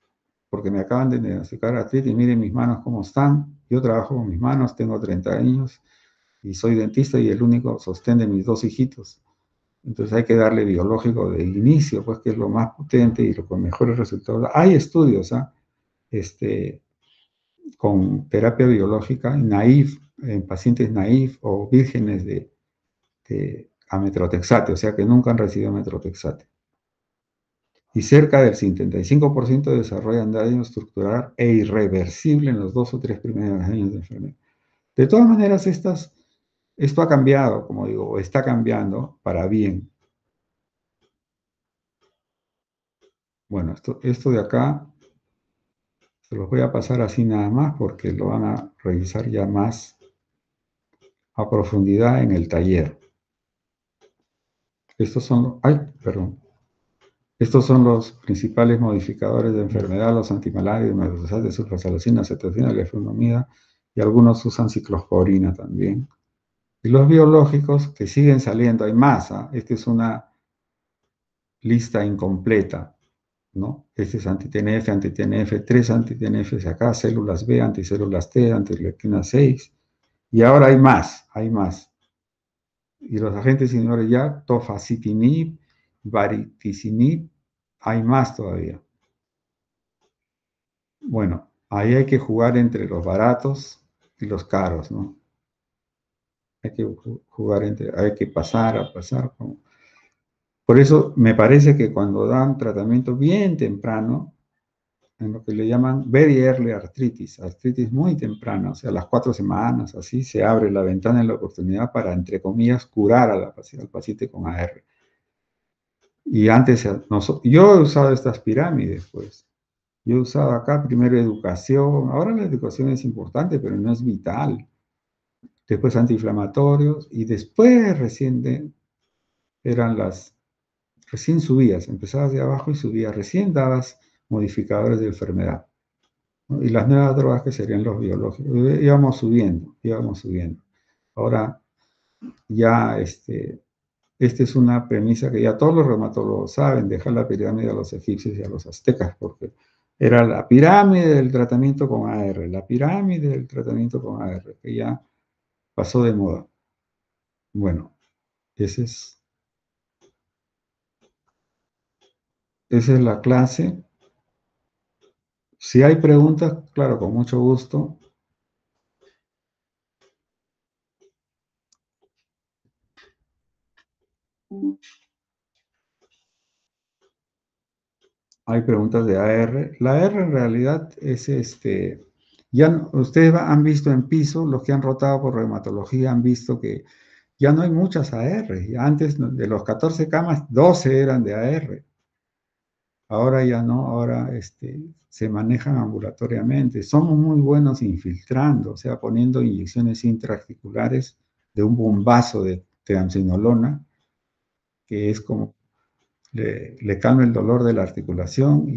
porque me acaban de diagnosticar artritis, y miren mis manos cómo están, yo trabajo con mis manos, tengo 30 años, y soy dentista y el único sostén de mis 2 hijitos. Entonces hay que darle biológico de inicio, pues que es lo más potente y lo con mejores resultados. Hay estudios, ¿ah? Con terapia biológica, en pacientes naif o vírgenes a metrotexate, o sea que nunca han recibido metrotexate. Y cerca del 75% desarrollan daño estructural e irreversible en los 2 o 3 primeros años de enfermedad. De todas maneras, esto ha cambiado, como digo, está cambiando para bien. Bueno, esto de acá Se los voy a pasar así nada más porque lo van a revisar ya más a profundidad en el taller. Estos son, ay, perdón. Estos son los principales modificadores de enfermedad, los antimalarios, methotrexate, sulfasalazina, cetazina, leflunomida, y algunos usan ciclosporina también. Y los biológicos que siguen saliendo, hay más, ¿ah? Esta es una lista incompleta, ¿no? Este es anti-TNF, anti-TNF, 3 anti-TNFs acá, células B, anticélulas T, antilequina 6, y ahora hay más, hay más. Y los agentes inhibidores ya, tofacitinib, baricitinib, hay más todavía. Bueno, ahí hay que jugar entre los baratos y los caros, ¿no? Hay que jugar entre, hay que pasar a pasar. Por eso me parece que cuando dan tratamiento bien temprano, en lo que le llaman very early artritis, artritis muy temprana, o sea, a las 4 semanas, así, se abre la ventana de la oportunidad para, entre comillas, curar al paciente con AR. Y antes, yo he usado estas pirámides, pues. Yo he usado acá primero educación, ahora la educación es importante, pero no es vital. Después antiinflamatorios y después eran recién subías, empezabas de abajo y subías, recién dabas modificadores de enfermedad, ¿no? Y las nuevas drogas que serían los biológicos, íbamos subiendo, íbamos subiendo. Ahora ya esta es una premisa que ya todos los reumatólogos saben, dejar la pirámide a los egipcios y a los aztecas, porque era la pirámide del tratamiento con AR, la pirámide del tratamiento con AR, que ya pasó de moda. Bueno, esa es la clase. Si hay preguntas, claro, con mucho gusto. Hay preguntas de AR. La AR en realidad es ustedes han visto en piso, los que han rotado por reumatología han visto que ya no hay muchas AR. Antes de los 14 camas, 12 eran de AR. Ahora ya no, ahora se manejan ambulatoriamente. Somos muy buenos infiltrando, o sea, poniendo inyecciones intraarticulares de un bombazo de triamcinolona, que es como le calma el dolor de la articulación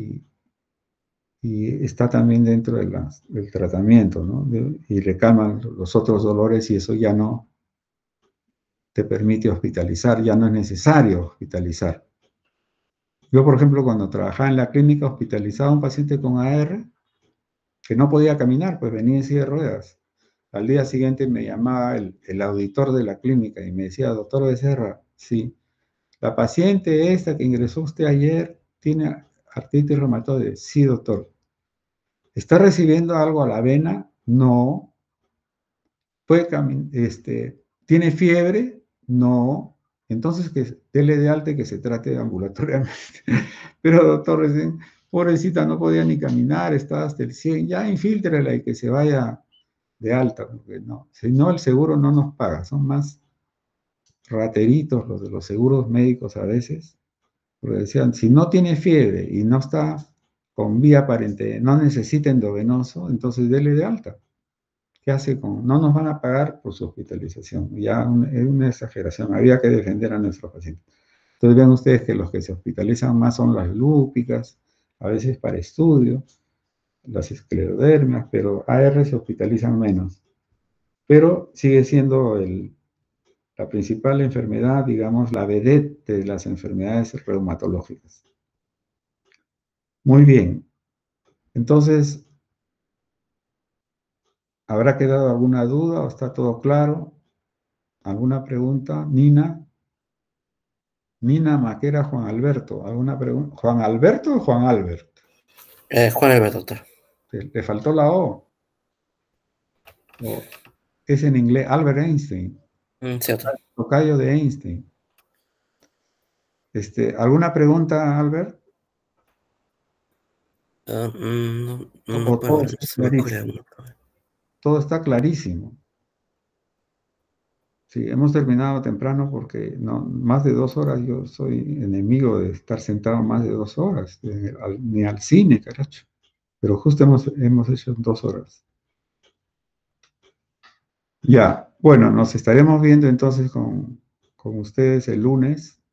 y está también dentro del tratamiento, ¿no? Y le calman los otros dolores y eso ya no te permite hospitalizar, ya no es necesario hospitalizar. Yo, por ejemplo, cuando trabajaba en la clínica, hospitalizaba a un paciente con AR que no podía caminar, pues venía en silla de ruedas. Al día siguiente me llamaba el auditor de la clínica y me decía, doctor Becerra, sí, la paciente esta que ingresó usted ayer tiene artritis reumatoide. Sí, doctor. ¿Está recibiendo algo a la vena? No. ¿Puede ¿Tiene fiebre? No. Entonces, que dele de alta y que se trate ambulatoriamente. Pero, doctor, pobrecita, no podía ni caminar, estaba hasta el 100. Ya infíltrela y que se vaya de alta, porque no. Si no, el seguro no nos paga. Son más rateritos los de los seguros médicos a veces. Porque decían, si no tiene fiebre y no está con vía aparente, no necesita endovenoso, entonces dele de alta. ¿Qué hace con? No nos van a pagar por su hospitalización. Ya es una exageración. Había que defender a nuestros pacientes. Entonces ven ustedes que los que se hospitalizan más son las lúpicas, a veces para estudio, las esclerodermias, pero AR se hospitalizan menos. Pero sigue siendo la principal enfermedad, digamos, la vedette de las enfermedades reumatológicas. Muy bien. Entonces, ¿habrá quedado alguna duda o está todo claro? ¿Alguna pregunta? Nina. Nina Maquera, Juan Alberto. ¿Alguna pregunta? ¿Juan Alberto o Juan Albert? Juan Albert, doctor. ¿Le faltó la O? ¿O es en inglés? Albert Einstein. Cierto. Tocayo de Einstein. ¿Alguna pregunta, Albert? No Todo está se me ocurre clarísimo. alguna. Todo está clarísimo. Sí, hemos terminado temprano porque no, más de 2 horas, yo soy enemigo de estar sentado más de 2 horas, ni al cine, caracho. pero justo hemos hecho en 2 horas. Ya, bueno, nos estaremos viendo entonces con ustedes el lunes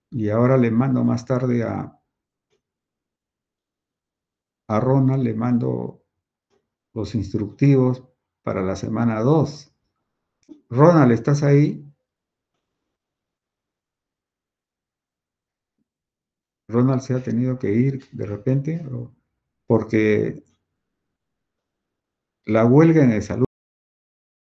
y ahora le mando más tarde a Ronald, le mando los instructivos para la semana 2. Ronald, ¿estás ahí? Ronald se ha tenido que ir de repente porque la huelga en el salud